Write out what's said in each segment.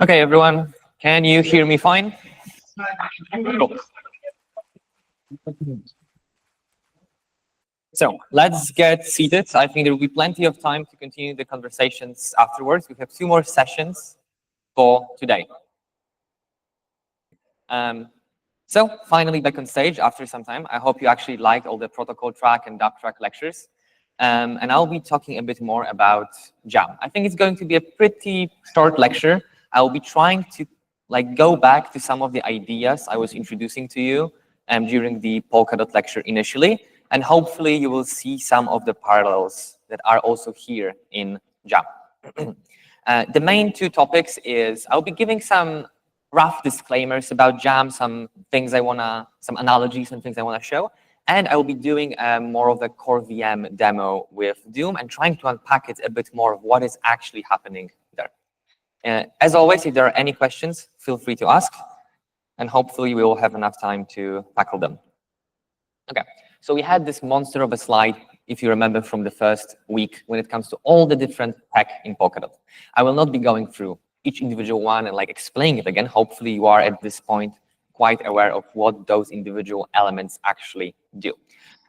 Okay, everyone, can you hear me fine? Cool. So let's get seated. I think there will be plenty of time to continue the conversations afterwards. We have 2 more sessions for today. So finally back on stage after some time. I hope you actually liked all the protocol track and dub track lectures. And I'll be talking a bit more about Jam. I think it's going to be a pretty short lecture. I'll be trying to go back to some of the ideas I was introducing to you during the Polkadot lecture initially. And hopefully you will see some of the parallels that are also here in Jam. The main 2 topics is I'll be giving some rough disclaimers about Jam, some analogies and things I want to show. And I will be doing more of the core VM demo with Doom and trying to unpack it a bit more of what is actually happening there. As always, if there are any questions, feel free to ask. And hopefully we will have enough time to tackle them. Okay, so we had this monster of a slide, if you remember from the first week, when it comes to all the different tech in Polkadot. I will not be going through each individual one and explaining it again. Hopefully you are at this point quite aware of what those individual elements actually do.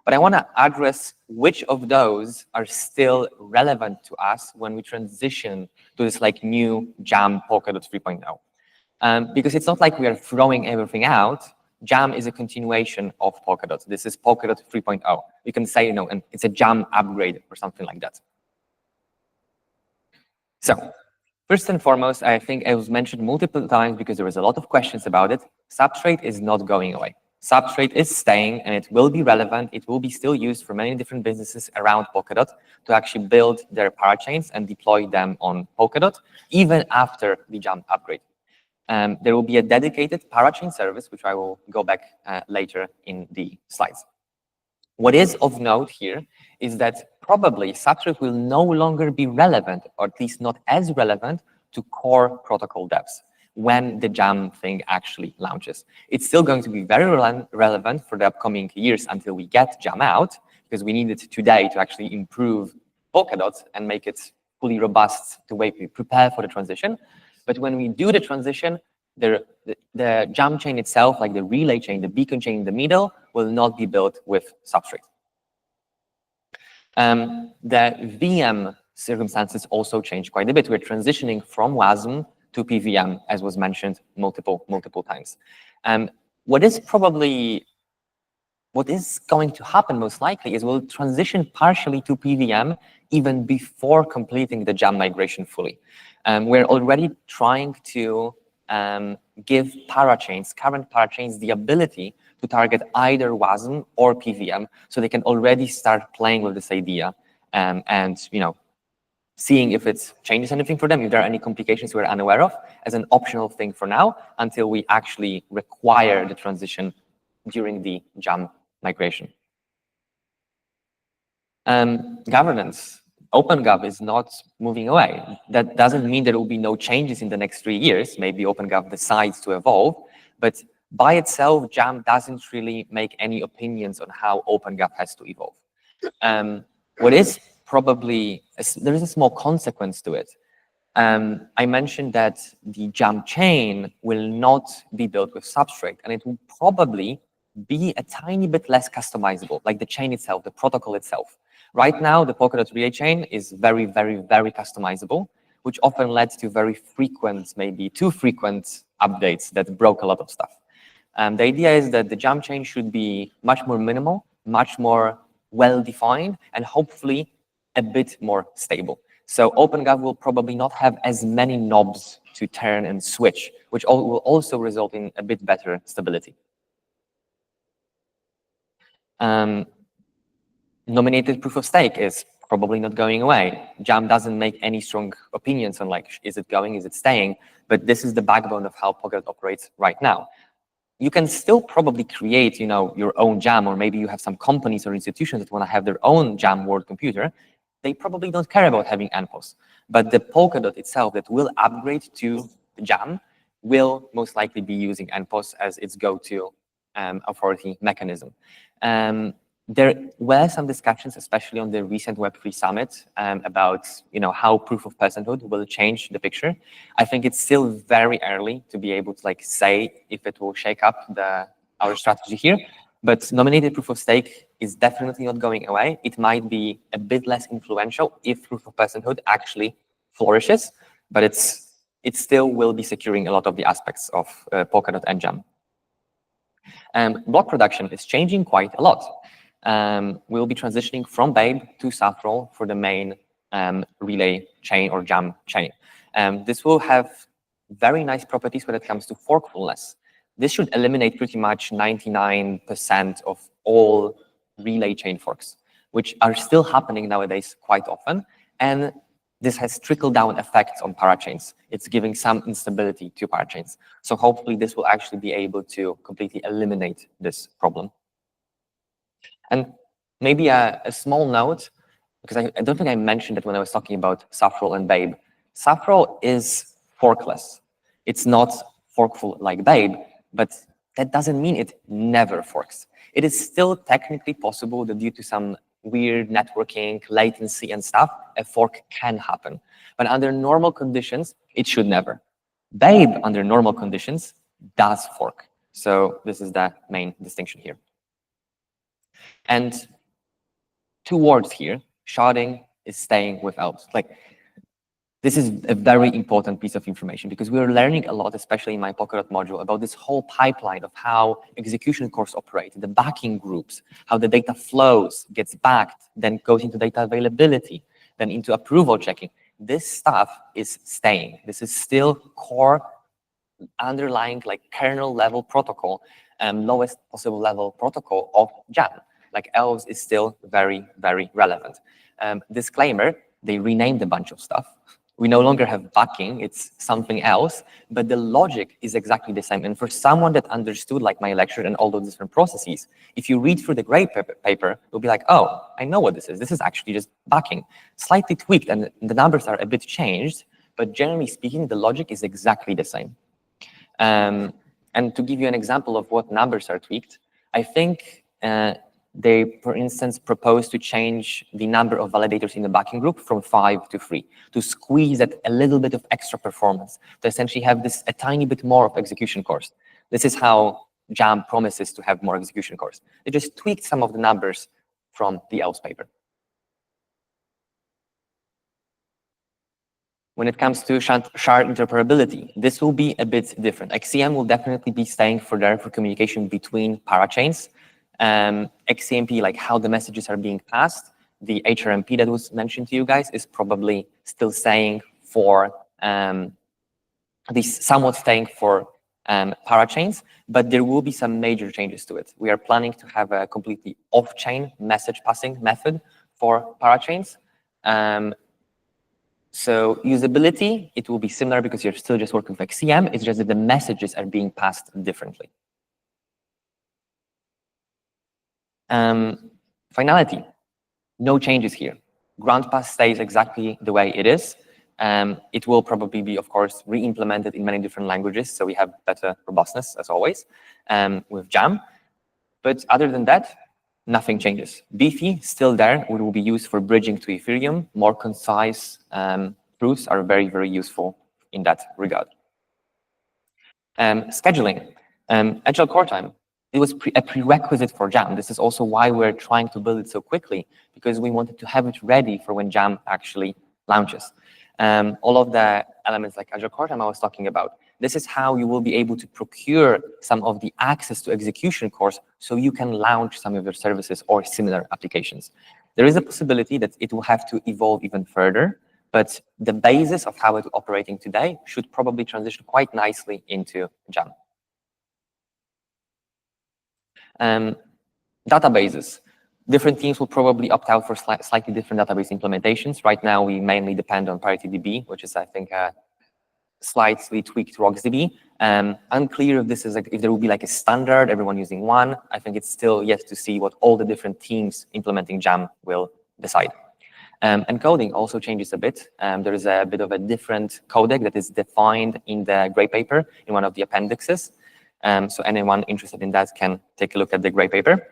But I want to address which of those are still relevant to us when we transition to this new Jam Polkadot 3.0. Because it's not like we are throwing everything out. Jam is a continuation of Polkadot. This is Polkadot 3.0. You can say, and it's a Jam upgrade or something like that. So first and foremost, I think it was mentioned multiple times because there was a lot of questions about it. Substrate is not going away. Substrate is staying, and it will be relevant. It will be still used for many different businesses around Polkadot to actually build their parachains and deploy them on Polkadot, even after the Jam upgrade. There will be a dedicated parachain service, which I will go back later in the slides. What is of note here is that probably Substrate will no longer be relevant, or at least not as relevant, to core protocol devs when the Jam thing actually launches. It's still going to be very relevant for the upcoming years until we get Jam out, because we need it today to actually improve Polkadot and make it fully robust the way we prepare for the transition. But when we do the transition, the Jam chain itself, like the relay chain, the beacon chain in the middle, will not be built with Substrate. The VM circumstances also change quite a bit. We're transitioning from WASM to PVM, as was mentioned multiple times. What is going to happen most likely is we'll transition partially to PVM even before completing the Jam migration fully. We're already trying to give current parachains, the ability to target either WASM or PVM, so they can already start playing with this idea and seeing if it changes anything for them, if there are any complications we're unaware of, as an optional thing for now, until we actually require the transition during the Jam migration. Governance. OpenGov is not moving away. That doesn't mean there will be no changes in the next 3 years. Maybe OpenGov decides to evolve, but by itself, Jam doesn't really make any opinions on how OpenGov has to evolve. What is probably, there is a small consequence to it. I mentioned that the Jam chain will not be built with Substrate, and it will probably be a tiny bit less customizable, like the chain itself, the protocol itself. Right now, the Polkadot relay chain is very, very, very customizable, which often led to very frequent, maybe too frequent updates that broke a lot of stuff. The idea is that the Jam chain should be much more minimal, much more well-defined, and hopefully a bit more stable. So OpenGov will probably not have as many knobs to turn and switch, which will also result in a bit better stability. Nominated proof of stake is probably not going away. Jam doesn't make any strong opinions on is it going, is it staying, but this is the backbone of how Polkadot operates right now. You can still probably create, your own Jam, or maybe you have some companies or institutions that want to have their own Jam world computer. They probably don't care about having NPOS, but the Polkadot itself that will upgrade to Jam will most likely be using NPOS as its go-to authority mechanism. There were some discussions, especially on the recent Web3 summit, about how proof of personhood will change the picture. I think it's still very early to be able to say if it will shake up our strategy here. But nominated proof of stake is definitely not going away. It might be a bit less influential if proof of personhood actually flourishes, but it still will be securing a lot of the aspects of Polkadot and Jam. Block production is changing quite a lot. We'll be transitioning from Babe to Safrol for the main relay chain or Jam chain. This will have very nice properties when it comes to forkfulness. This should eliminate pretty much 99% of all relay chain forks, which are still happening nowadays quite often. And this has trickle-down effects on parachains. It's giving some instability to parachains. So hopefully this will actually be able to completely eliminate this problem. And maybe a small note, because I don't think I mentioned it when I was talking about Safrol and Babe. Safrol is forkless. It's not forkful like Babe, but that doesn't mean it never forks. It is still technically possible that due to some weird networking, latency, and stuff, a fork can happen. But under normal conditions, it should never. Babe, under normal conditions, does fork. So this is the main distinction here. And two words here, sharding is staying with elves. This is a very important piece of information because we're learning a lot, especially in my Polkadot module, about this whole pipeline of how execution cores operate, the backing groups, how the data flows, gets backed, then goes into data availability, then into approval checking. This stuff is staying. This is still core underlying kernel level protocol, lowest possible level protocol of Jam. Elves is still very, very relevant. Disclaimer, they renamed a bunch of stuff. We no longer have backing, it's something else, but the logic is exactly the same. And for someone that understood my lecture and all those different processes, if you read through the gray paper, you'll be like, oh, I know what this is. This is actually just backing, slightly tweaked, and the numbers are a bit changed, but generally speaking, the logic is exactly the same. And to give you an example of what numbers are tweaked, I think they, for instance, propose to change the number of validators in the backing group from 5 to 3 to squeeze at a little bit of extra performance, to essentially have a tiny bit more of execution cores. This is how Jam promises to have more execution cores. They just tweaked some of the numbers from the ELS paper. When it comes to shard interoperability, this will be a bit different. XCM will definitely be staying for communication between parachains. XCMP, how the messages are being passed, the HRMP that was mentioned to you guys is probably still staying for somewhat staying for parachains, but there will be some major changes to it. We are planning to have a completely off-chain message passing method for parachains. So usability, it will be similar because you're still just working with XCM. It's just that the messages are being passed differently. Finality, no changes here. Ground pass stays exactly the way it is. It will probably be, of course, re-implemented in many different languages, so we have better robustness, as always, with Jam. But other than that, nothing changes. Beefy, still there. It will be used for bridging to Ethereum. More concise proofs are very, very useful in that regard. Scheduling, agile core time. It was a prerequisite for Jam. This is also why we're trying to build it so quickly, because we wanted to have it ready for when Jam actually launches. All of the elements like agile core time I was talking about, this is how you will be able to procure some of the access to execution cores so you can launch some of your services or similar applications. There is a possibility that it will have to evolve even further, but the basis of how it's operating today should probably transition quite nicely into Jam. Databases. Different teams will probably opt out for slightly different database implementations. Right now, we mainly depend on ParityDB, which is, I think, a slightly tweaked RocksDB. Unclear if this is if there will be a standard, everyone using one. I think it's still yet to see what all the different teams implementing Jam will decide. Encoding also changes a bit. There is a bit of a different codec that is defined in the gray paper in one of the appendixes. So anyone interested in that can take a look at the gray paper.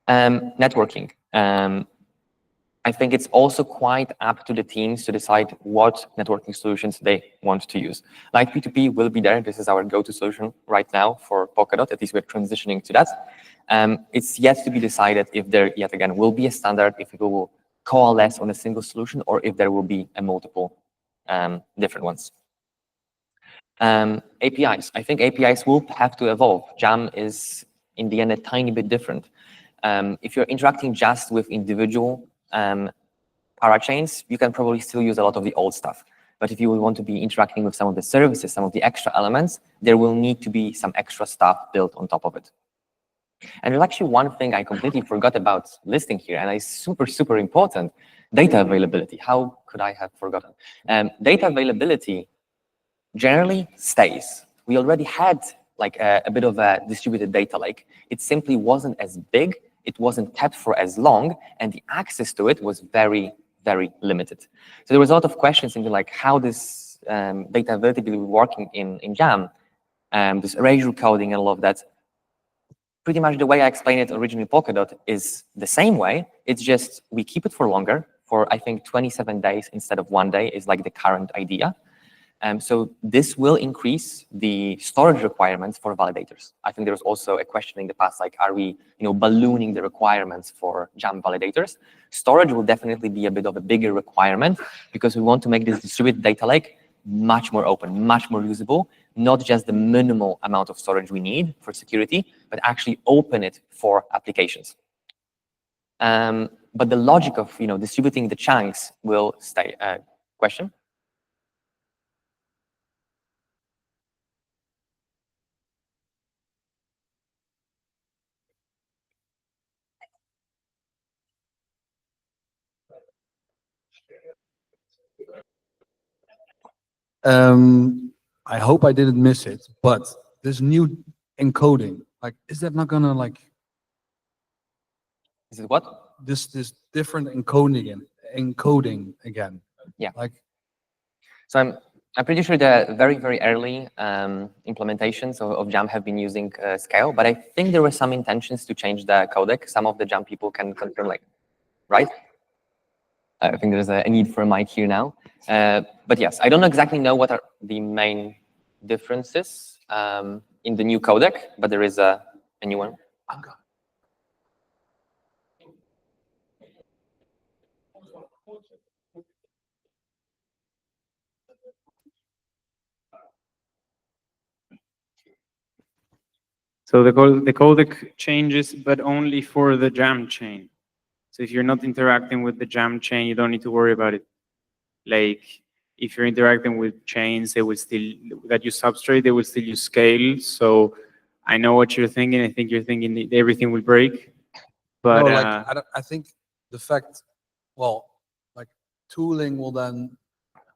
Networking. I think it's also quite up to the teams to decide what networking solutions they want to use. Like P2P will be there. This is our go-to solution right now for Polkadot. At least we're transitioning to that. It's yet to be decided if there, yet again, will be a standard, if it will coalesce on a single solution, or if there will be a multiple different ones. APIs. I think APIs will have to evolve. Jam is, in the end, a tiny bit different. If you're interacting just with individual parachains, you can probably still use a lot of the old stuff. But if you want to be interacting with some of the services, some of the extra elements, there will need to be some extra stuff built on top of it. And there's actually one thing I completely forgot about listing here, and it's super, super important: data availability. How could I have forgotten? Data availability generally stays. We already had like a bit of a distributed data lake. It simply wasn't as big, it wasn't kept for as long, and the access to it was very, very limited. So there was a lot of questions into like how this data availability will be working in Jam, this erasure coding and all of that. Pretty much the way I explained it originally in Polkadot is the same way. It's just we keep it for longer, for I think 27 days instead of 1 day is like the current idea. So this will increase the storage requirements for validators. I think there was also a question in the past, like, are we ballooning the requirements for Jam validators? Storage will definitely be a bit of a bigger requirement because we want to make this distributed data lake much more open, much more usable, not just the minimal amount of storage we need for security, but actually open it for applications. But the logic of distributing the chunks will stay. Question? I hope I didn't miss it, but this new encoding, like, is that not gonna like? Is it what? This different encoding again? Yeah. Like. So I'm pretty sure the very, very early implementations of Jam have been using Scale, but I think there were some intentions to change the codec. Some of the Jam people can confirm, like, right? I think there's a need for a mic here now. But yes, I don't exactly know what are the main differences in the new codec, but there is a new one. So the codec changes, but only for the Jam chain. So if you're not interacting with the Jam chain, you don't need to worry about it. Like if you're interacting with chains, they will still that you substrate, they will still use Scale. So I know what you're thinking. I think you're thinking that everything will break. But no, like I think the fact, well, like tooling will then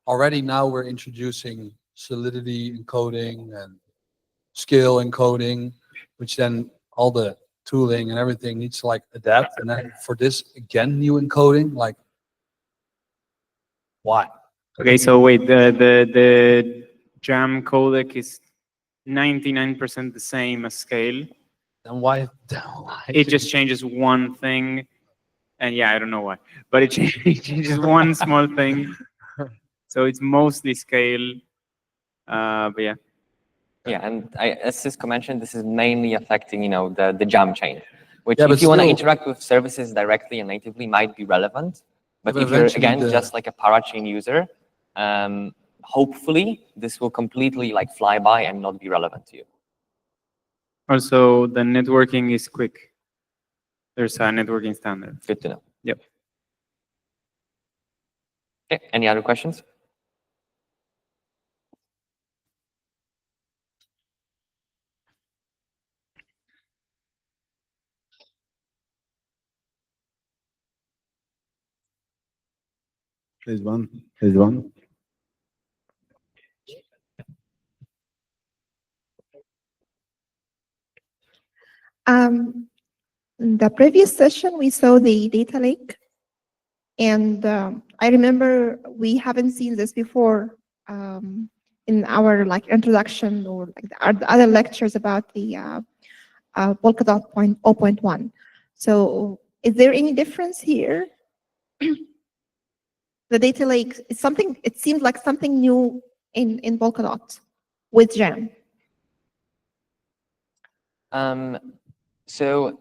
already now we're introducing solidity encoding and scale encoding, which then all the tooling and everything needs to like adapt. And then for this again, new encoding, like why? okay, so wait, the Jam codec is 99% the same as Scale. Then why It just changes one thing, and yeah, I don't know why, but it changes one small thing. So it's mostly Scale, but yeah. Yeah, and as Cisco mentioned, this is mainly affecting the Jam chain, which Yeah, if you want to interact with services directly and natively might be relevant. But if you're again just like a parachain user, hopefully this will completely like fly by and not be relevant to you. Also, the networking is quick. There's a networking standard. Good to know. Yep. Okay, any other questions? There's one. In the previous session, we saw the data lake, and I remember we haven't seen this before in our like introduction or like the other lectures about the Polkadot 0.1. So is there any difference here? The data lake is something, it seems like something new in Polkadot with Jam. So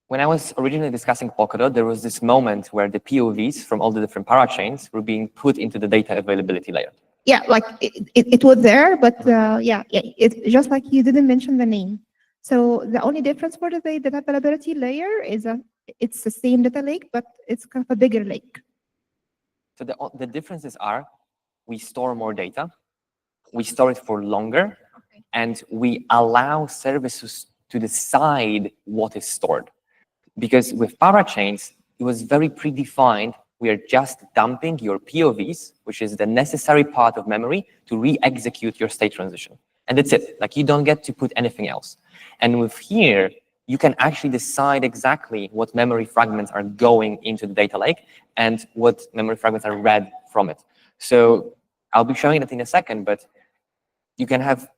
when I was originally discussing Polkadot, there was this moment where the POVs from all the different parachains were being put into the data availability layer. Yeah, like it was there, but yeah, it's just like you didn't mention the name. So the only difference for the data availability layer is that it's the same data lake, but it's kind of a bigger lake. So the differences are, we store more data, we store it for longer, and we allow services to decide what is stored. Because with parachains, it was very predefined. We are just dumping your POVs, which is the necessary part of memory, to re-execute your state transition. And that's it. Like, you don't get to put anything else. And with here, you can actually decide exactly what memory fragments are going into the data lake and what memory fragments are read from it. So I'll be showing that in a second, but you can have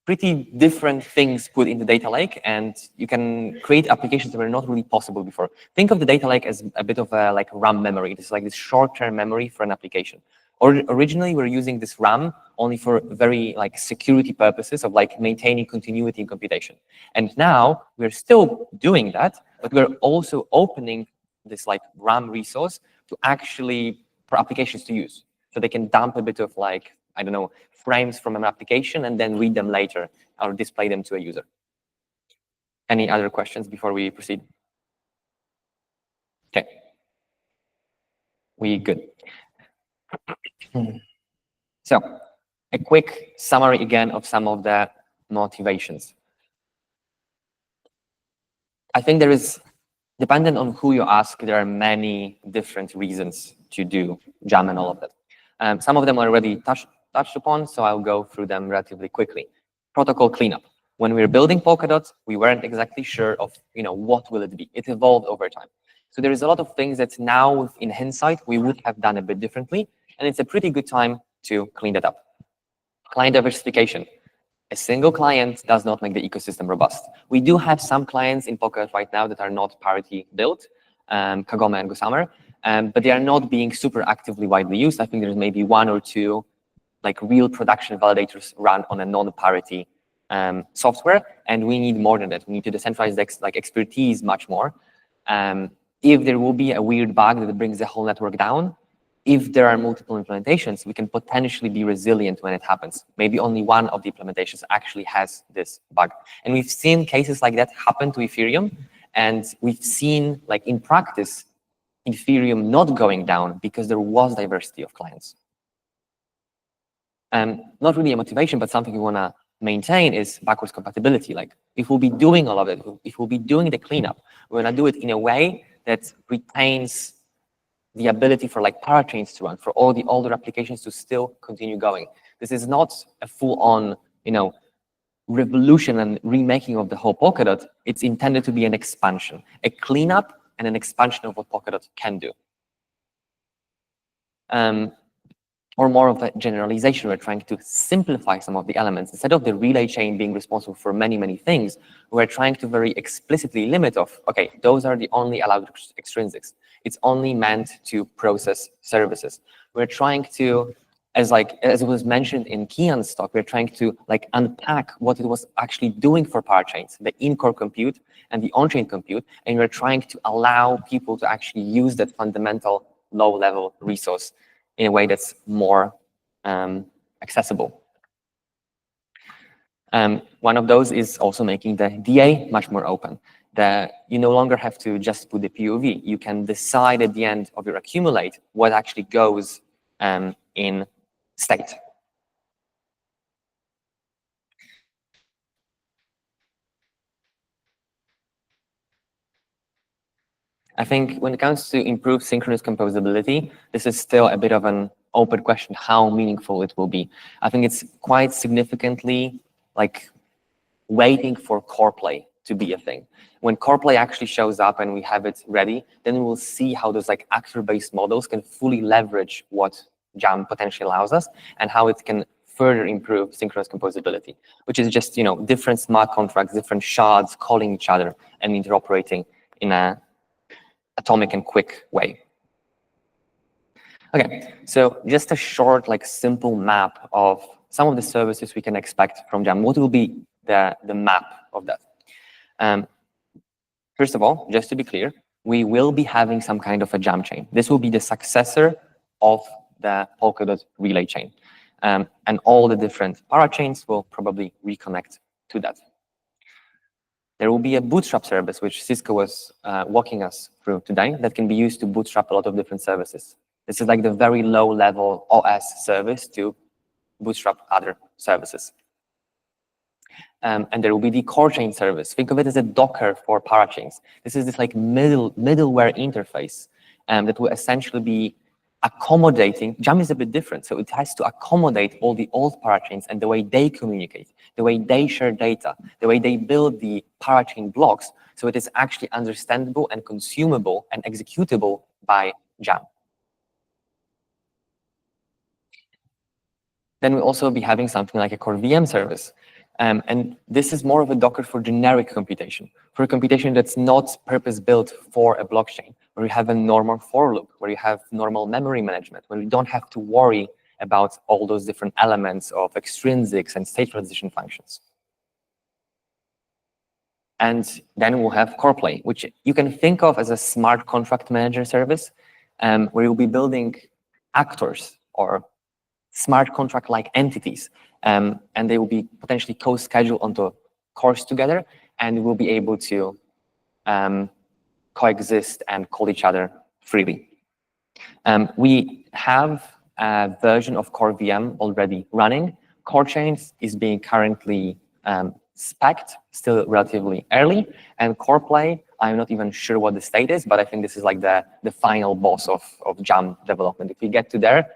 pretty different things put in the data lake, and you can create applications that were not really possible before. Think of the data lake as a bit of a like RAM memory. It's like this short-term memory for an application. Or originally, we were using this RAM only for very like security purposes of like maintaining continuity in computation. And now we're still doing that, but we're also opening this like RAM resource to actually for applications to use. So they can dump a bit of like, I don't know, frames from an application and then read them later or display them to a user. Any other questions before we proceed? Okay. We good. So a quick summary again of some of the motivations. I think there is, dependent on who you ask, there are many different reasons to do Jam and all of that. Some of them are already touched upon, so I'll go through them relatively quickly. Protocol cleanup. When we were building Polkadot, we weren't exactly sure of what will it be. It evolved over time. So there is a lot of things that now, in hindsight, we would have done a bit differently, and it's a pretty good time to clean that up. Client diversification. A single client does not make the ecosystem robust. We do have some clients in Polkadot right now that are not parity built, Kagome and Gossamer, but they are not being super actively widely used. I think there's maybe one or two like real production validators run on a non-parity software, and we need more than that. We need to decentralize like expertise much more. If there will be a weird bug that brings the whole network down, if there are multiple implementations, we can potentially be resilient when it happens. Maybe only one of the implementations actually has this bug. And we've seen cases like that happen to Ethereum, and we've seen, like in practice, Ethereum not going down because there was diversity of clients. Not really a motivation, but something we want to maintain is backwards compatibility. Like, if we'll be doing all of it, if we'll be doing the cleanup, we're going to do it in a way that retains the ability for like parachains to run, for all the older applications to still continue going. This is not a full-on, revolution and remaking of the whole Polkadot. It's intended to be an expansion, a cleanup and an expansion of what Polkadot can do. Or more of a generalization, we're trying to simplify some of the elements. Instead of the relay chain being responsible for many, many things, we're trying to very explicitly limit of, okay, those are the only allowed extrinsics. It's only meant to process services. We're trying to, as it was mentioned in Kian's talk, we're trying to like unpack what it was actually doing for parachains, the in-core compute and the on-chain compute, and we're trying to allow people to actually use that fundamental low-level resource in a way that's more accessible. One of those is also making the DA much more open. You no longer have to just put the POV. You can decide at the end of your accumulate what actually goes in state. I think when it comes to improved synchronous composability, this is still a bit of an open question how meaningful it will be. I think it's quite significantly like waiting for core play to be a thing. When core play actually shows up and we have it ready, then we will see how those like actor-based models can fully leverage what Jam potentially allows us and how it can further improve synchronous composability, which is just different smart contracts, different shards calling each other and interoperating in a atomic and quick way. Okay, so just a short, simple map of some of the services we can expect from Jam. What will be the map of that? First of all, just to be clear, we will be having some kind of a Jam chain. This will be the successor of the Polkadot relay chain. And all the different parachains will probably reconnect to that. There will be a bootstrap service, which Cisco was walking us through today, that can be used to bootstrap a lot of different services. This is like the very low-level OS service to bootstrap other services. And there will be the core chain service. Think of it as a Docker for parachains. This is this middleware interface that will essentially be accommodating. Jam is a bit different, so it has to accommodate all the old parachains and the way they communicate, the way they share data, the way they build the parachain blocks, so it is actually understandable and consumable and executable by Jam. Then we'll also be having something like a core VM service. And this is more of a Docker for generic computation, for a computation that's not purpose-built for a blockchain, where you have a normal for loop, where you have normal memory management, where you don't have to worry about all those different elements of extrinsics and state transition functions. And then we'll have CorePlay, which you can think of as a smart contract manager service, where you'll be building actors or smart contract-like entities, and they will be potentially co-scheduled onto cores together, and will be able to coexist and call each other freely. We have a version of Core VM already running. Core Chains is being currently spec'd, still relatively early, and CorePlay, I'm not even sure what the state is, but I think this is like the final boss of Jam development. If we get to there,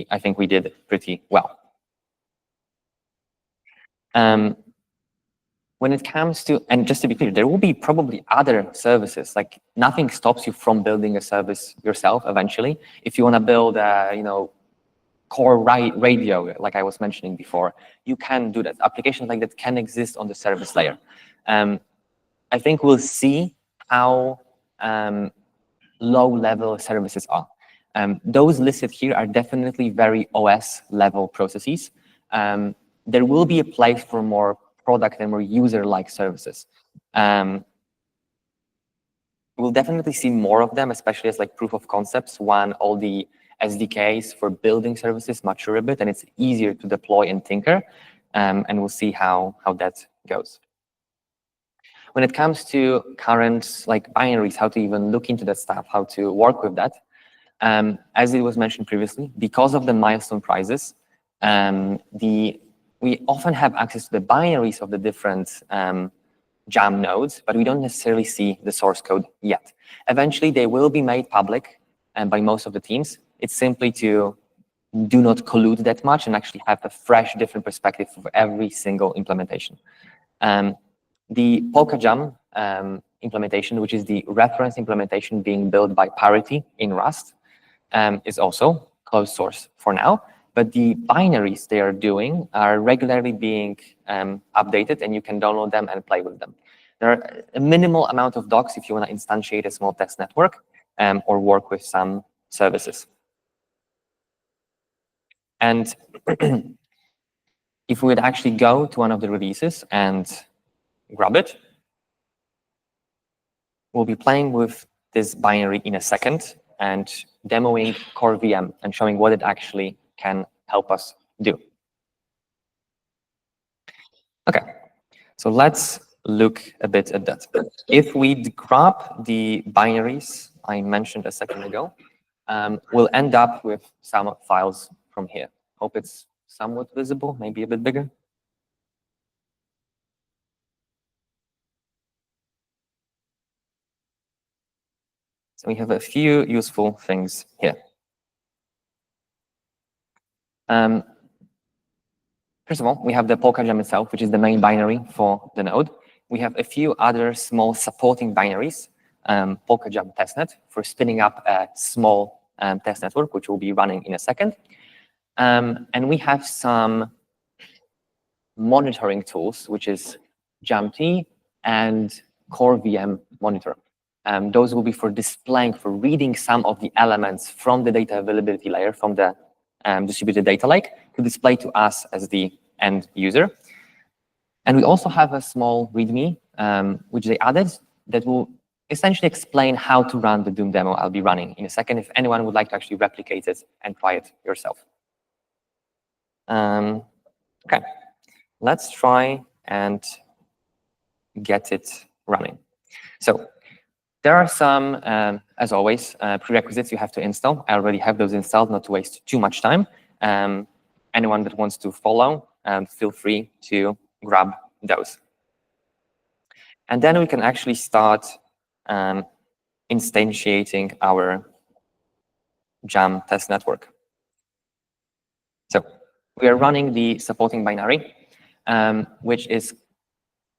I think we did pretty well. When it comes to, and just to be clear, there will be probably other services. Like nothing stops you from building a service yourself eventually. If you want to build a, core radio, like I was mentioning before, you can do that. Applications like that can exist on the service layer. I think we'll see how low-level services are. Those listed here are definitely very OS-level processes. There will be a place for more product and more user-like services. We'll definitely see more of them, especially as like proof of concepts, when all the SDKs for building services mature a bit and it's easier to deploy and tinker. And we'll see how that goes. When it comes to current binaries, how to even look into that stuff, how to work with that, as it was mentioned previously, because of the milestone prizes, we often have access to the binaries of the different Jam nodes, but we don't necessarily see the source code yet. Eventually, they will be made public by most of the teams. It's simply to do not collude that much and actually have a fresh, different perspective for every single implementation. The Polka Jam implementation, which is the reference implementation being built by Parity in Rust, is also closed source for now. But the binaries they are doing are regularly being updated, and you can download them and play with them. There are a minimal amount of docs if you want to instantiate a small test network or work with some services. And if we would actually go to one of the releases and grab it, we'll be playing with this binary in a second and demoing Core VM and showing what it actually can help us do. Okay, so let's look a bit at that. If we grab the binaries I mentioned a second ago, we'll end up with some files from here. Hope it's somewhat visible, maybe a bit bigger. So we have a few useful things here. First of all, we have the Polka Jam itself, which is the main binary for the node. We have a few other small supporting binaries, Polka Jam testnet for spinning up a small test network, which will be running in a second. And we have some monitoring tools, which is JAMT and Core VM Monitor. Those will be for displaying, for reading some of the elements from the data availability layer, from the distributed data lake, to display to us as the end user. And we also have a small README, which they added, that will essentially explain how to run the Doom demo I'll be running in a second, if anyone would like to actually replicate it and try it yourself. Okay, let's try and get it running. So there are some, as always, prerequisites you have to install. I already have those installed, not to waste too much time. Anyone that wants to follow, feel free to grab those. And then we can actually start instantiating our JAM test network. So we are running the supporting binary, which is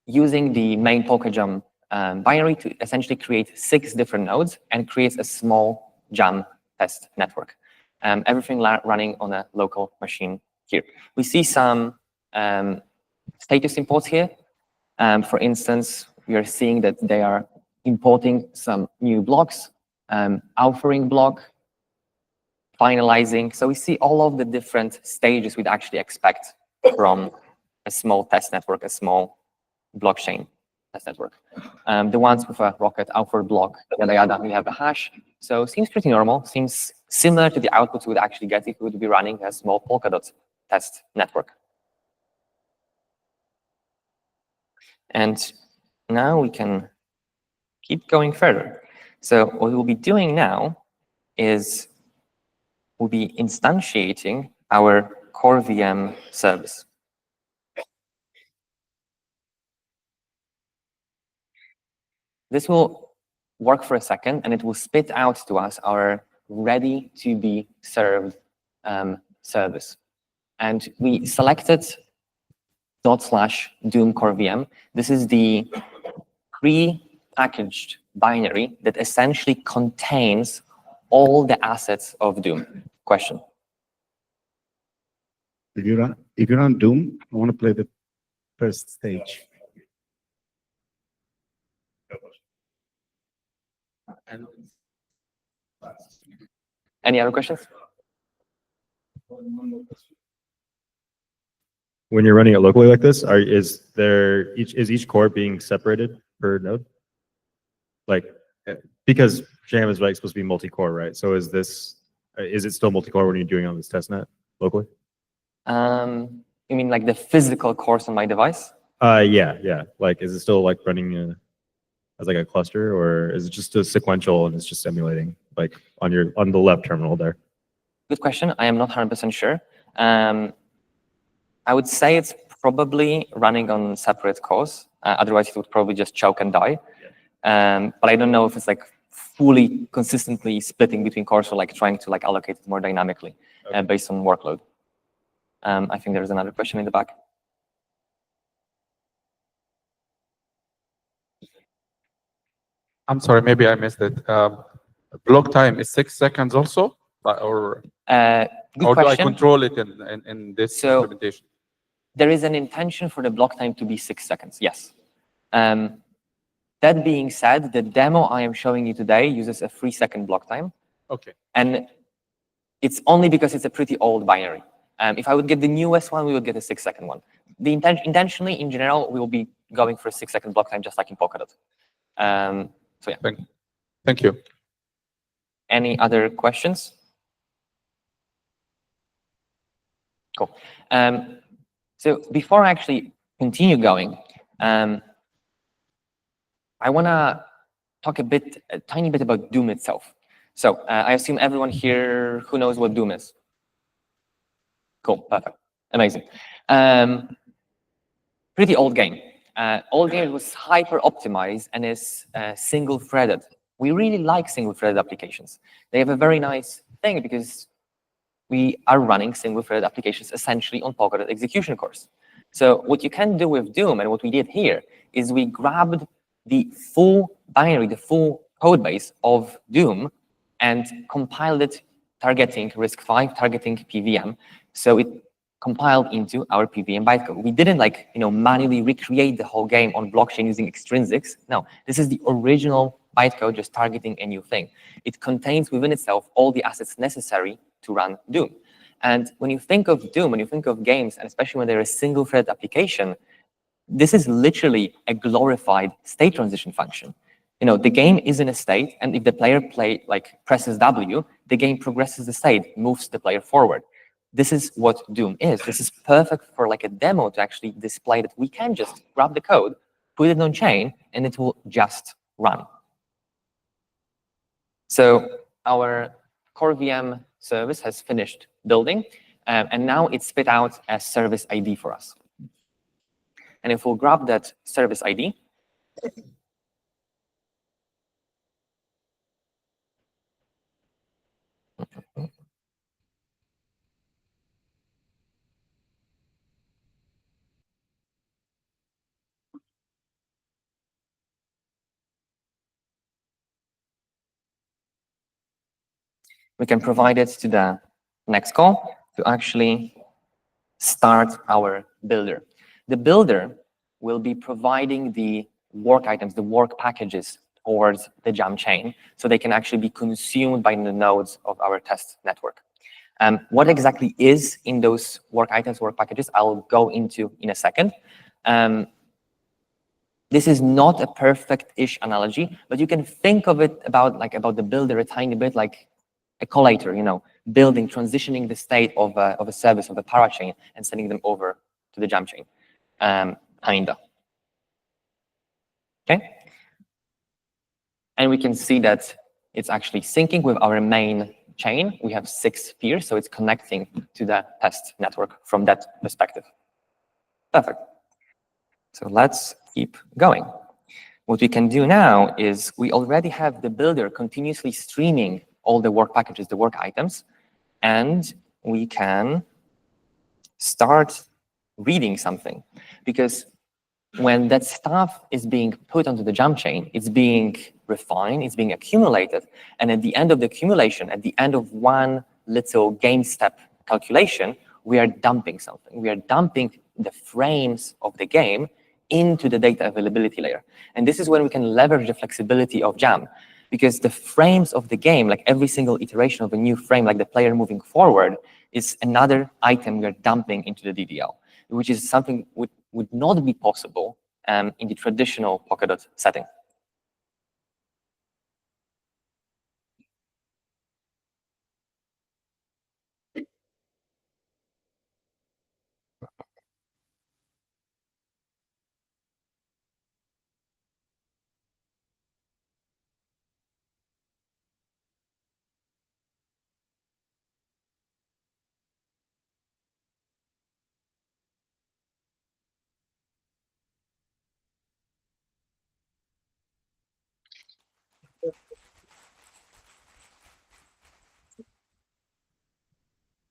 using the main PokerJam binary to essentially create 6 different nodes and creates a small JAM test network. Everything running on a local machine here. We see some status imports here. For instance, we are seeing that they are importing some new blocks, authoring block, finalizing. So we see all of the different stages we'd actually expect from a small test network, a small blockchain test network. The ones with a rocket author block, yada yada, we have a hash. So seems pretty normal, seems similar to the outputs we would actually get if we would be running a small Polkadot test network. And now we can keep going further. So what we'll be doing now is we'll be instantiating our Core VM service. This will work for a second, and it will spit out to us our ready-to-be-served service. And we selected /doom core VM. This is the pre-packaged binary that essentially contains all the assets of Doom. Question? If you run Doom, I want to play the first stage. Any other questions? When you're running it locally like this, is each core being separated per node? Like, because Jam is supposed to be multi-core, right? So is it still multi-core when you're doing it on this testnet locally? You mean like the physical cores on my device? Yeah. Like, is it still like running as like a cluster, or is it just a sequential and it's just emulating like on the left terminal there? Good question. I am not 100% sure. I would say it's probably running on separate cores. Otherwise, it would probably just choke and die. But I don't know if it's like fully consistently splitting between cores or like trying to like allocate it more dynamically based on workload. I think there's another question in the back. I'm sorry, maybe I missed it. Block time is 6 seconds also, or Good do I question. control it in this So- implementation? There is an intention for the block time to be 6 seconds, yes. That being said, the demo I am showing you today uses a 3-second block time. Okay. And it's only because it's a pretty old binary. If I would get the newest one, we would get a 6-second one. The intentionally, in general, we will be going for a 6-second block time, just like in Polkadot. So yeah. Thank you. Any other questions? Cool. So before I actually continue going, I want to talk a tiny bit about Doom itself. So I assume everyone here who knows what Doom is. Cool, perfect, amazing. Pretty old game. Old game was hyper optimized and is single threaded. We really like single threaded applications. They have a very nice thing because we are running single threaded applications essentially on Polkadot execution cores. So what you can do with Doom, and what we did here, is we grabbed the full binary, the full code base of Doom, and compiled it targeting RISC-V, targeting PVM. So it compiled into our PVM bytecode. We didn't manually recreate the whole game on blockchain using extrinsics. No, this is the original bytecode just targeting a new thing. It contains within itself all the assets necessary to run Doom. And when you think of Doom, when you think of games, and especially when they're a single-thread application, this is literally a glorified state transition function. The game is in a state, and if the player presses W, the game progresses the state, moves the player forward. This is what Doom is. This is perfect for a demo to actually display that we can just grab the code, put it on chain, and it will just run. So our core VM service has finished building, and now it's spit out as service ID for us. And if we'll grab that service ID, we can provide it to the next call to actually start our builder. The builder will be providing the work items, the work packages towards the Jam chain, so they can actually be consumed by the nodes of our test network. What exactly is in those work items, work packages, I'll go into in a second. This is not a perfect-ish analogy, but you can think of it about the builder a tiny bit like a collator, building, transitioning the state of a service, of a parachain, and sending them over to the Jam chain, kinda. Okay? And we can see that it's actually syncing with our main chain. We have 6 peers, so it's connecting to the test network from that perspective. Perfect. So let's keep going. What we can do now is we already have the builder continuously streaming all the work packages, the work items, and we can start reading something. Because when that stuff is being put onto the Jam chain, it's being refined, it's being accumulated, and at the end of the accumulation, at the end of one little game step calculation, we are dumping something. We are dumping the frames of the game into the data availability layer. And this is when we can leverage the flexibility of Jam, because the frames of the game, like every single iteration of a new frame, like the player moving forward, is another item we are dumping into the DDL, which is something would not be possible in the traditional Polkadot setting.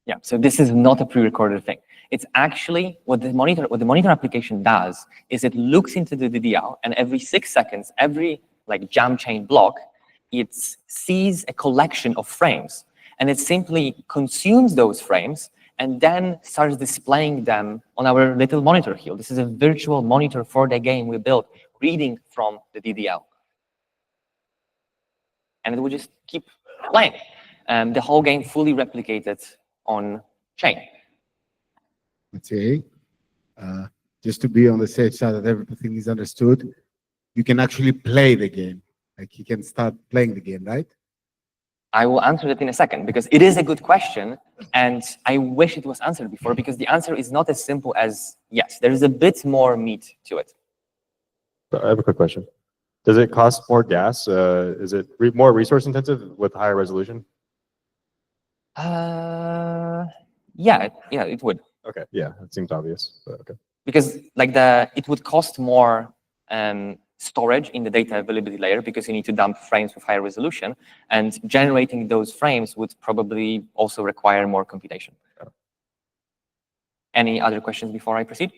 Yeah, so this is not a pre-recorded thing. It's actually what the monitor application does is it looks into the DDL, and every 6 seconds, every Jam chain block, it sees a collection of frames, and it simply consumes those frames and then starts displaying them on our little monitor here. This is a virtual monitor for the game we built, reading from the DDL. And it will just keep playing. The whole game fully replicated on chain. Okay. Just to be on the safe side that everything is understood, you can actually play the game. Like you can start playing the game, right? I will answer that in a second, because it is a good question, and I wish it was answered before, because the answer is not as simple as yes. There is a bit more meat to it. So I have a quick question. Does it cost more gas? Is it more resource intensive with higher resolution? Yeah, it would. Okay, yeah, it seems obvious, but okay. Because it would cost more storage in the data availability layer, because you need to dump frames with higher resolution, and generating those frames would probably also require more computation. Any other questions before I proceed?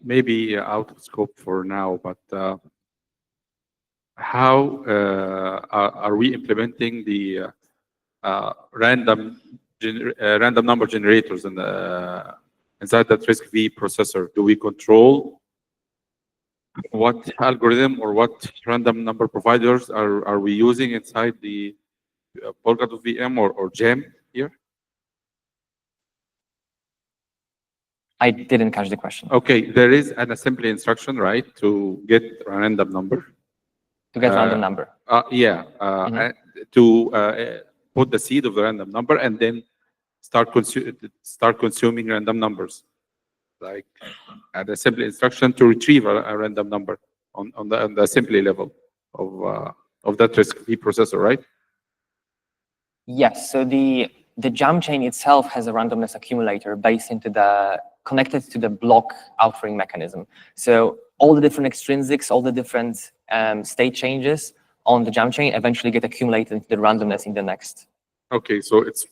Maybe out of scope for now, but how are we implementing the random number generators in inside that RISC-V processor? Do we control what algorithm or what random number providers are we using inside the Polkadot VM or GEM here? I didn't catch the question. Okay, there is an assembly instruction, right, to get a random number. To get random number. Yeah, Mhm. to put the seed of the random number and then start consuming random numbers, like an assembly instruction to retrieve a random number on the assembly level of that RISC-V processor, right? Yes. So the jam chain itself has a randomness accumulator based into the connected to the block outering mechanism. So all the different extrinsics, all the different state changes on the jam chain eventually get accumulated into the randomness in the next. Okay, so it's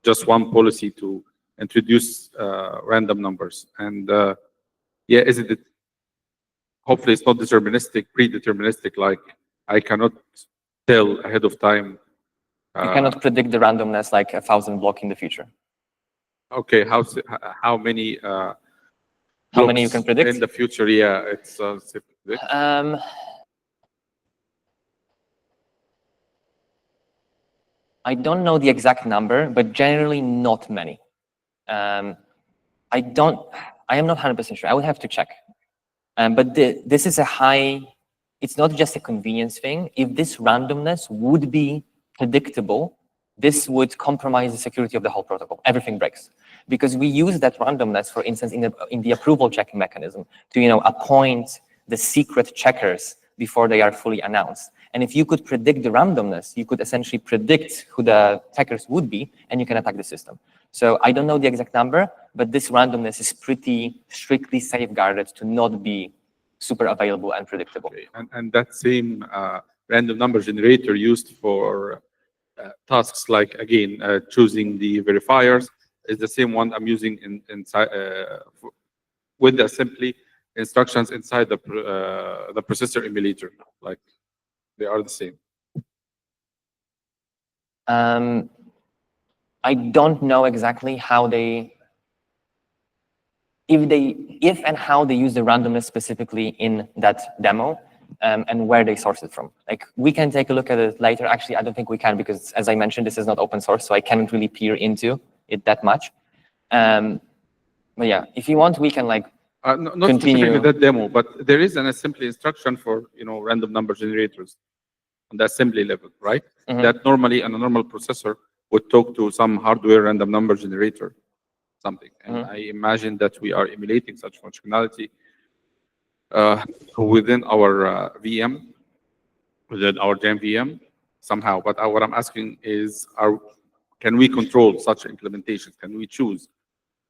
just one policy to introduce random numbers, and yeah, isn't it? Hopefully, it's not deterministic, predeterministic. Like I cannot tell ahead of time. You cannot predict the randomness like 1,000 block in the future. Okay, how many? How many you can blocks predict? in the future? Yeah, it's I don't know the exact number, but generally not many. I am not 100% sure. I would have to check. But this is a high, it's not just a convenience thing. If this randomness would be predictable, this would compromise the security of the whole protocol. Everything breaks. Because we use that randomness, for instance, in the approval checking mechanism to appoint the secret checkers before they are fully announced. And if you could predict the randomness, you could essentially predict who the checkers would be, and you can attack the system. So I don't know the exact number, but this randomness is pretty strictly safeguarded to not be super available and predictable. okay. And that same random number generator used for tasks like, again, choosing the verifiers is the same one I'm using inside with the assembly instructions inside the processor emulator. Like they are the same. I don't know exactly how if and how they use the randomness specifically in that demo, and where they source it from. Like we can take a look at it later. Actually, I don't think we can because, as I mentioned, this is not open source, so I can't really peer into it that much. But yeah, if you want, we can like Not continue. specifically that demo, but there is an assembly instruction for random number generators on the assembly level, right? Mhm. That normally on a normal processor would talk to some hardware random number generator, something. And I imagine that we are emulating such functionality within our VM, within our GEM VM somehow. But what I'm asking is, can we control such implementations? Can we choose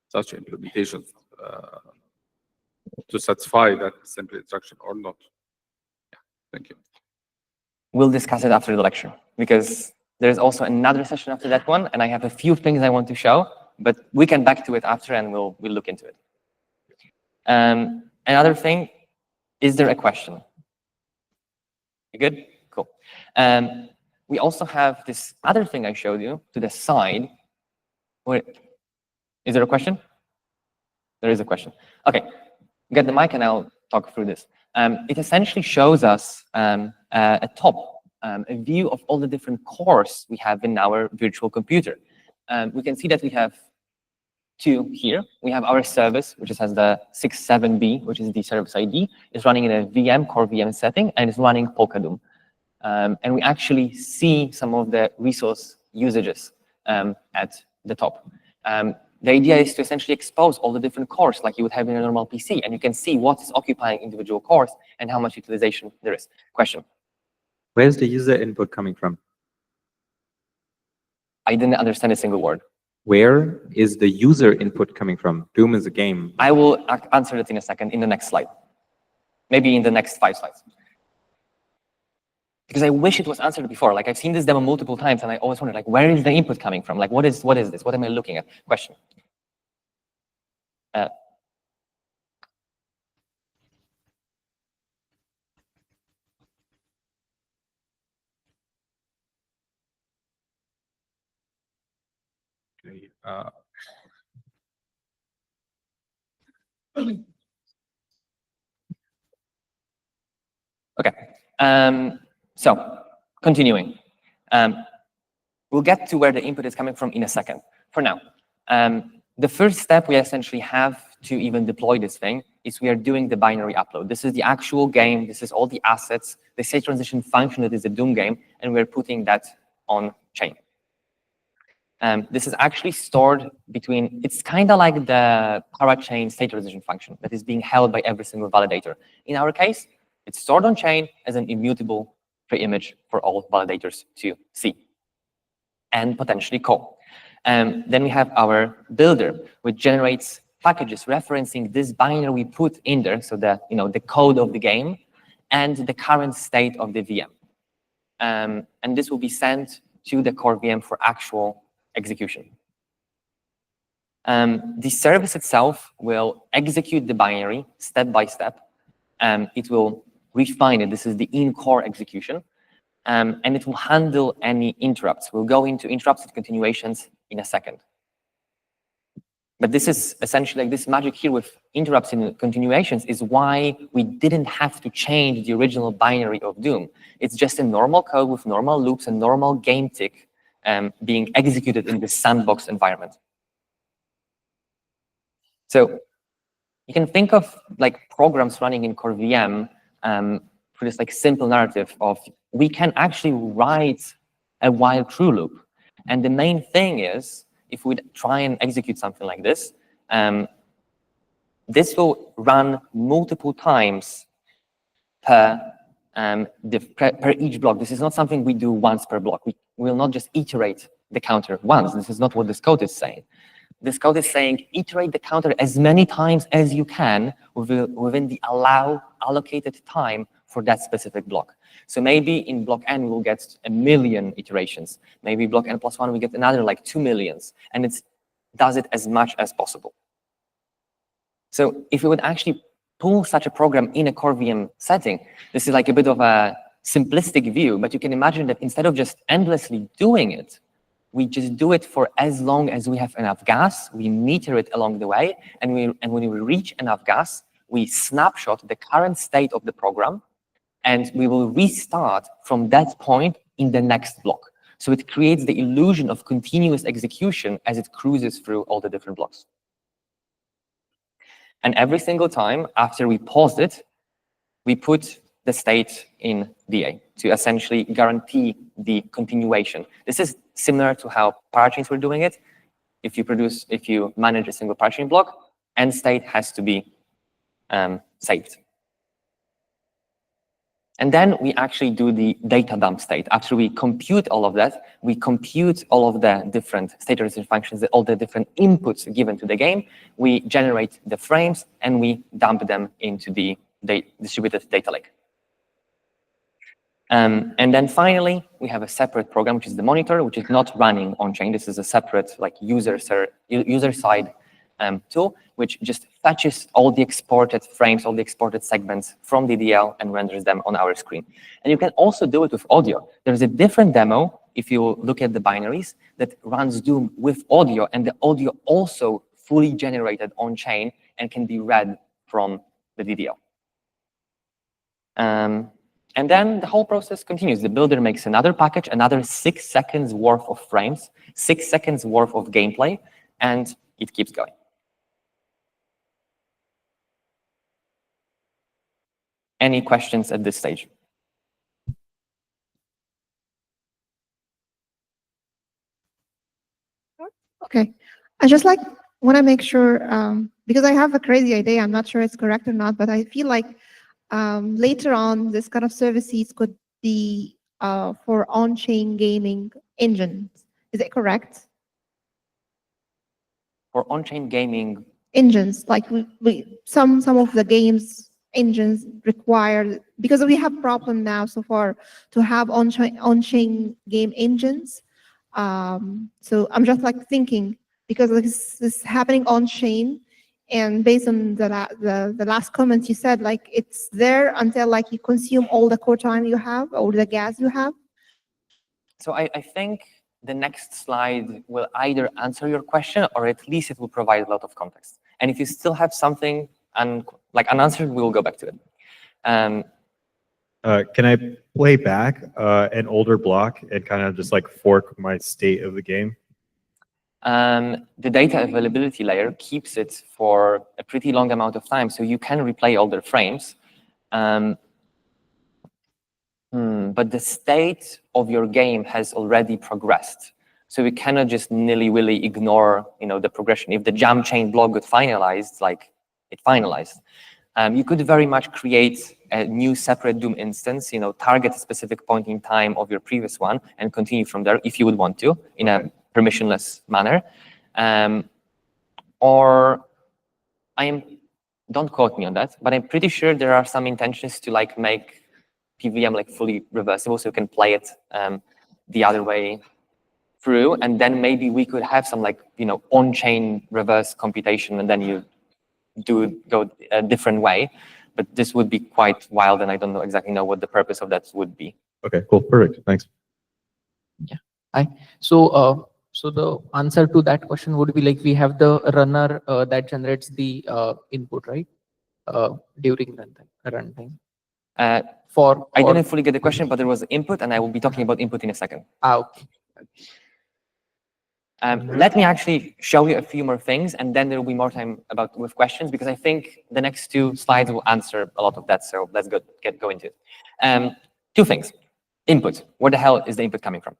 such implementations to satisfy that assembly instruction or not? Yeah, thank you. We'll discuss it after the lecture because there's also another session after that one, and I have a few things I want to show, but we can back to it after and we'll look into it. Another thing, is there a question? You good? Cool. We also have this other thing I showed you to the side. Wait, is there a question? There is a question. Okay, get the mic and I'll talk through this. It essentially shows us a view of all the different cores we have in our virtual computer. We can see that we have two here. We have our service, which has the 67B, which is the service ID. It's running in a VM, core VM setting, and it's running Polkadot. And we actually see some of the resource usages at the top. The idea is to essentially expose all the different cores like you would have in a normal PC, and you can see what is occupying individual cores and how much utilization there is. Question? Where's the user input coming from? I didn't understand a single word. Where is the user input coming from? Doom is a game. I will answer that in a second, in the next slide. Maybe in the next 5 slides. Because I wish it was answered before. Like I've seen this demo multiple times and I always wonder, like, where is the input coming from? Like, what is this? What am I looking at? Question. Uh, Okay. So continuing. We'll get to where the input is coming from in a second. For now, the first step we essentially have to even deploy this thing is we are doing the binary upload. This is the actual game. This is all the assets, the state transition function that is the Doom game, and we're putting that on chain. This is actually stored between, it's kind of like the parachain state transition function that is being held by every single validator. In our case, it's stored on chain as an immutable pre-image for all validators to see and potentially call. Then we have our builder, which generates packages referencing this binary we put in there, so the code of the game and the current state of the VM. And this will be sent to the core VM for actual execution. The service itself will execute the binary step by step. It will refine it. This is the in-core execution. And it will handle any interrupts. We'll go into interrupts and continuations in a second. But this is essentially like this magic here with interrupts and continuations is why we didn't have to change the original binary of Doom. It's just a normal code with normal loops and normal game tick being executed in this sandbox environment. So you can think of like programs running in core VM for this like simple narrative of we can actually write a while true loop. And the main thing is, if we try and execute something like this, this will run multiple times per each block. This is not something we do once per block. We will not just iterate the counter once. This is not what this code is saying. This code is saying iterate the counter as many times as you can within the allocated time for that specific block. So maybe in block n, we'll get 1 million iterations. Maybe block n+1, we get another like 2 millions. And it does it as much as possible. So if we would actually pull such a program in a core VM setting, this is like a bit of a simplistic view, but you can imagine that instead of just endlessly doing it, we just do it for as long as we have enough gas, we meter it along the way, and when we reach enough gas, we snapshot the current state of the program, and we will restart from that point in the next block. So it creates the illusion of continuous execution as it cruises through all the different blocks. And every single time after we pause it, we put the state in DA to essentially guarantee the continuation. This is similar to how parachains were doing it. If you manage a single parachain block, end state has to be saved. And then we actually do the data dump state. After we compute all of that, we compute all of the different state transition functions, all the different inputs given to the game. We generate the frames, and we dump them into the distributed data lake. And then finally, we have a separate program, which is the monitor, which is not running on-chain. This is a separate like user-side tool, which just fetches all the exported frames, all the exported segments from DDL and renders them on our screen. And you can also do it with audio. There's a different demo, if you look at the binaries, that runs Doom with audio, and the audio also fully generated on-chain and can be read from the DDL. And then the whole process continues. The builder makes another package, another 6 seconds worth of frames, 6 seconds worth of gameplay, and it keeps going. Any questions at this stage? Okay. I just want to make sure, because I have a crazy idea, I'm not sure it's correct or not, but I feel like later on, this kind of services could be for on-chain gaming engines. Is it correct? For on-chain gaming Engines, like some of the games engines require, because we have problem now so far to have on-chain game engines. So I'm just like thinking, because this is happening on-chain, and based on the last comment you said, like it's there until like you consume all the core time you have or the gas you have. So I think the next slide will either answer your question or at least it will provide a lot of context. And if you still have something like unanswered, we will go back to it. Can I play back an older block and kind of just like fork my state of the game? The data availability layer keeps it for a pretty long amount of time, so you can replay older frames. But the state of your game has already progressed. So we cannot just nilly-willy ignore, the progression. If the jam chain block got finalized, like it finalized, you could very much create a new separate Doom instance, target a specific point in time of your previous one and continue from there if you would want to in a permissionless manner. Don't quote me on that, but I'm pretty sure there are some intentions to like make PVM like fully reversible, so you can play it the other way through, and then maybe we could have some like on-chain reverse computation, and then you go a different way. But this would be quite wild, and I don't exactly know what the purpose of that would be. Okay, cool, perfect, thanks. Yeah. Hi. So the answer to that question would be like we have the runner that generates the input, right? During runtime. I didn't fully get the question, but there was input, and I will be talking about input in a second. Okay. Let me actually show you a few more things, and then there will be more time with questions, because I think the next 2 slides will answer a lot of that. So let's go into it. 2 things. Input. Where the hell is the input coming from?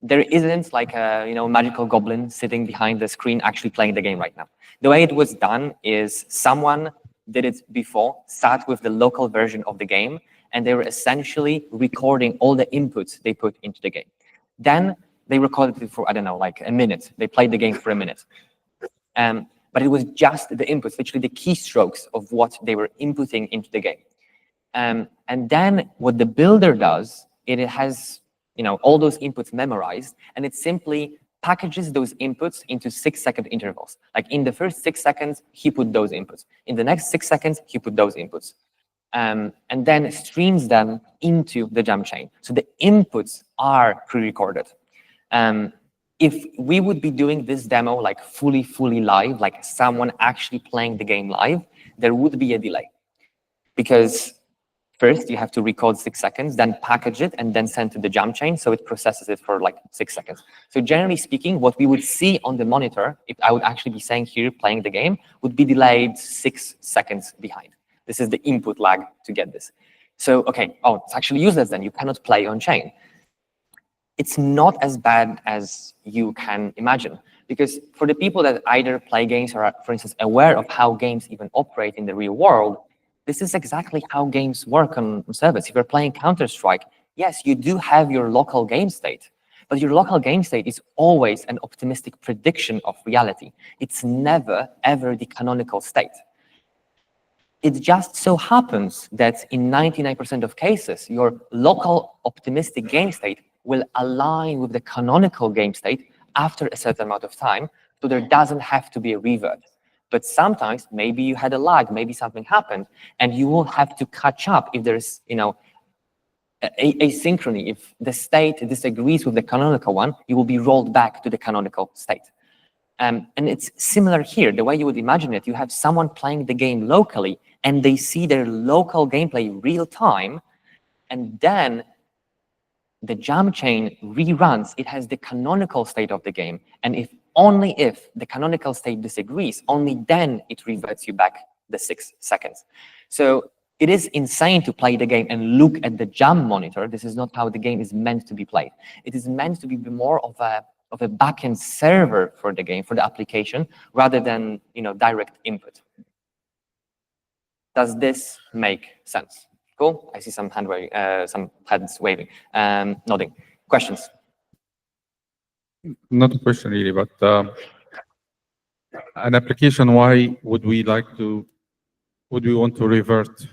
There isn't like a magical goblin sitting behind the screen actually playing the game right now. The way it was done is someone did it before, sat with the local version of the game, and they were essentially recording all the inputs they put into the game. Then they recorded it for, I don't know, like a minute. They played the game for a minute. But it was just the inputs, literally the keystrokes of what they were inputting into the game. And then what the builder does, it has all those inputs memorized, and it simply packages those inputs into 6-second intervals. Like in the first 6 seconds, he put those inputs. In the next 6 seconds, he put those inputs. And then streams them into the jam chain. So the inputs are pre-recorded. If we would be doing this demo like fully live, like someone actually playing the game live, there would be a delay. Because first, you have to record 6 seconds, then package it, and then send to the jam chain, so it processes it for like 6 seconds. So generally speaking, what we would see on the monitor, if I would actually be saying here playing the game, would be delayed 6 seconds behind. This is the input lag to get this. So, okay, it's actually useless then. You cannot play on chain. It's not as bad as you can imagine, because for the people that either play games or are, for instance, aware of how games even operate in the real world, this is exactly how games work on servers. If you're playing Counter-Strike, yes, you do have your local game state, but your local game state is always an optimistic prediction of reality. It's never, ever the canonical state. It just so happens that in 99% of cases, your local optimistic game state will align with the canonical game state after a certain amount of time, so there doesn't have to be a revert. But sometimes maybe you had a lag, maybe something happened, and you will have to catch up if there's asynchrony. If the state disagrees with the canonical one, you will be rolled back to the canonical state. And it's similar here. The way you would imagine it, you have someone playing the game locally, and they see their local gameplay real time, and then the jam chain reruns. It has the canonical state of the game, and only if the canonical state disagrees, only then it reverts you back the 6 seconds. So it is insane to play the game and look at the jam monitor. This is not how the game is meant to be played. It is meant to be more of a backend server for the game, for the application, rather than direct input. Does this make sense? Cool. I see some heads waving, nodding. Questions? Not a question really, but an application, why would we want to revert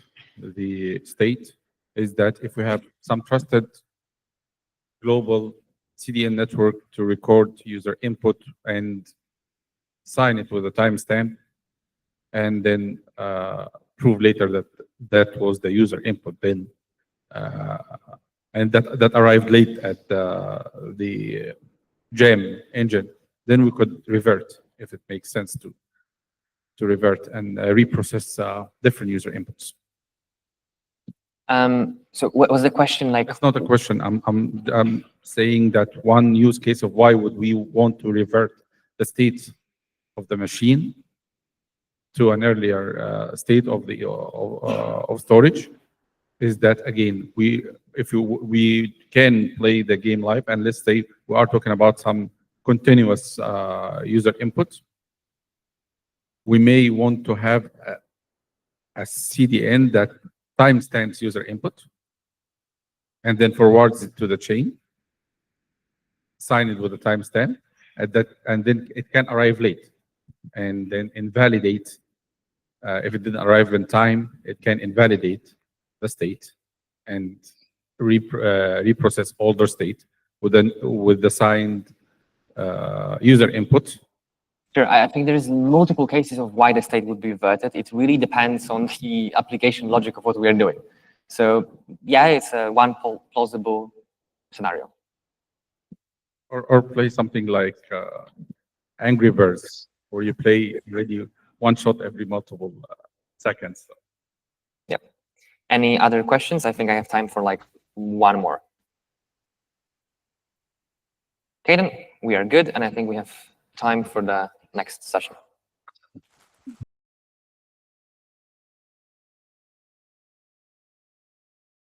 the state? Is that if we have some trusted global CDN network to record user input and sign it with a timestamp, and then prove later that that was the user input, then and that arrived late at the jam engine, then we could revert if it makes sense to revert and reprocess different user inputs. So what was the question like? That's not a question. I'm saying that one use case of why would we want to revert the state of the machine to an earlier state of the of storage is that, again, we can play the game live, and let's say we are talking about some continuous user input. We may want to have a CDN that timestamps user input and then forwards it to the chain, sign it with a timestamp, and then it can arrive late and then invalidate. If it didn't arrive in time, it can invalidate the state and reprocess older state with the signed user input. Sure, I think there's multiple cases of why the state would be reverted. It really depends on the application logic of what we are doing. So yeah, it's one plausible scenario. Or play something like Angry Birds, where you play really one shot every multiple seconds. Yep. Any other questions? I think I have time for like one more. Okay, then we are good, and I think we have time for the next session.